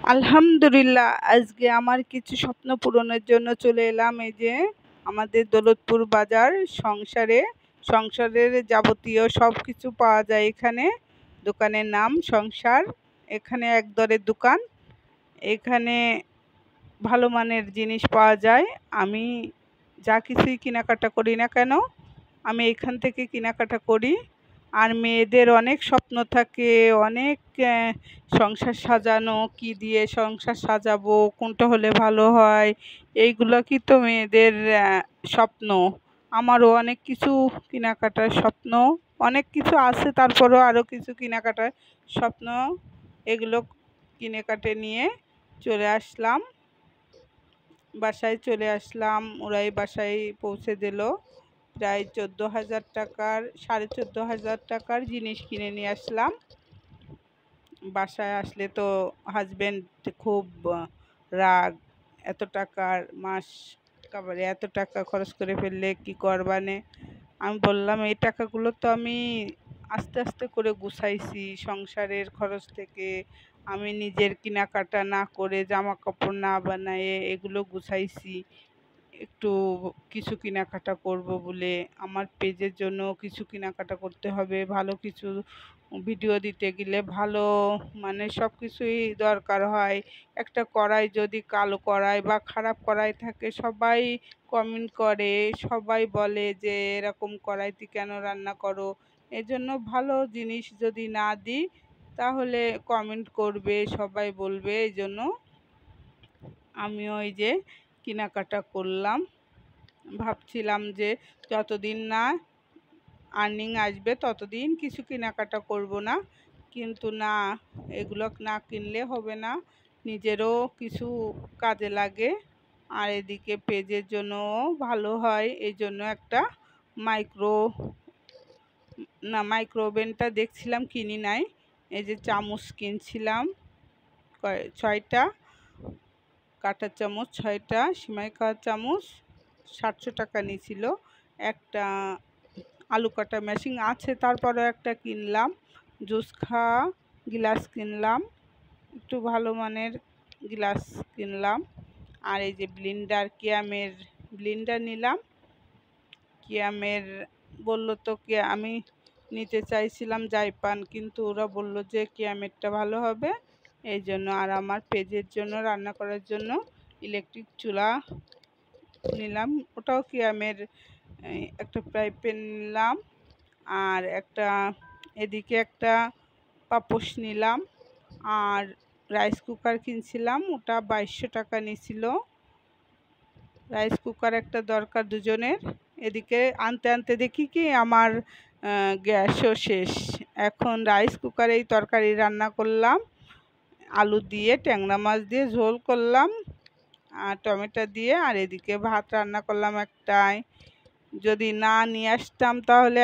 আলহামদুলিল্লাহ, আজকে আমার কিছু স্বপ্ন পূরণের জন্য চলে এলাম এই যে আমাদের দৌলতপুর বাজার। সংসারের যাবতীয় সব কিছু পাওয়া যায় এখানে। দোকানের নাম সংসার। এখানে একদরের দোকান। এখানে ভালো মানের জিনিস পাওয়া যায়। আমি যা কিছুই কেনাকাটা করি না কেন, আমি এখান থেকে কেনাকাটা করি। আর মেয়েদের অনেক স্বপ্ন থাকে, অনেক সংসার সাজানো, কি দিয়ে সংসার সাজাবো, কোনটা হলে ভালো হয়, এইগুলো কি তো মেয়েদের স্বপ্ন। আমারও অনেক কিছু কেনাকাটার স্বপ্ন, অনেক কিছু আছে, তারপরেও আরও কিছু কেনাকাটার স্বপ্ন। এগুলো কেনাকাটা নিয়ে চলে আসলাম, বাসায় চলে আসলাম। ওরাই বাসায় পৌঁছে দিল। প্রায় 14,000 টাকার, 14,500 টাকার জিনিস কিনে নিয়ে আসলাম। বাসায় আসলে তো হাজবেন্ড খুব রাগ, এত টাকার মাস কাবারে এত টাকা খরচ করে ফেললে কি করবানে। আমি বললাম এই টাকাগুলো তো আমি আস্তে আস্তে করে গুছাইছি সংসারের খরচ থেকে। আমি নিজের কেনাকাটা না করে, জামা কাপড় না বানায়ে এগুলো গুছাইছি। একটু কিছু কেনাকাটা করব বলে, আমার পেজের জন্য কিছু কেনাকাটা করতে হবে। ভালো কিছু ভিডিও দিতে গেলে ভালো মানে সব কিছুই দরকার হয়। একটা কড়াই যদি কালো কড়াই বা খারাপ কড়াই থাকে, সবাই কমেন্ট করে, সবাই বলে যে এরকম কড়াইতে কেন রান্না করো। এজন্য ভালো জিনিস যদি না দিই তাহলে কমেন্ট করবে, সবাই বলবে। এই জন্য আমিও এই যে কেনাকাটা করলাম। ভাবছিলাম যে যতদিন না আর্নিং আসবে ততদিন কিছু কেনাকাটা করব না, কিন্তু না, এগুলো না কিনলে হবে না, নিজেরও কিছু কাজে লাগে। আর এদিকে পেজের জন্যও ভালো হয়। এই জন্য একটা মাইক্রোওভেনটা দেখছিলাম, কিনি নাই। এই যে চামচ কিনছিলাম 6টা, কাঁটার চামচ 6টা, সিমাই খাওয়ার চামচ 700 টাকা নিয়েছিল। একটা আলু কাটা মেশিন আছে, তারপরেও একটা কিনলাম। জুস খাওয়া গ্লাস কিনলাম, একটু ভালো মানের গ্লাস কিনলাম। আর এই যে কেয়ামের ব্লেন্ডার নিলাম। কেয়ামের বললো তো, আমি নিতে চাইছিলাম জাইপান, কিন্তু ওরা বললো যে কেয়ামেরটা ভালো হবে। এই জন্য আর আমার পেজের জন্য রান্না করার জন্য ইলেকট্রিক চুলা নিলাম, ওটাও কেয়ামের। একটা ফ্রাই প্যান নিলাম। আর একটা এদিকে একটা পাপোশ নিলাম। আর রাইস কুকার কিনছিলাম, ওটা 2200 টাকা নিয়েছিল। রাইস কুকার একটা দরকার দুজনের। এদিকে আনতে আনতে দেখি কি আমার গ্যাসও শেষ। এখন রাইস কুকারেই তরকারি রান্না করলাম, আলু দিয়ে ট্যাংরা মাছ দিয়ে ঝোল করলাম আর টমেটো দিয়ে। আর এদিকে ভাত রান্না করলাম একটাই। যদি না নিয়ে আসতাম তাহলে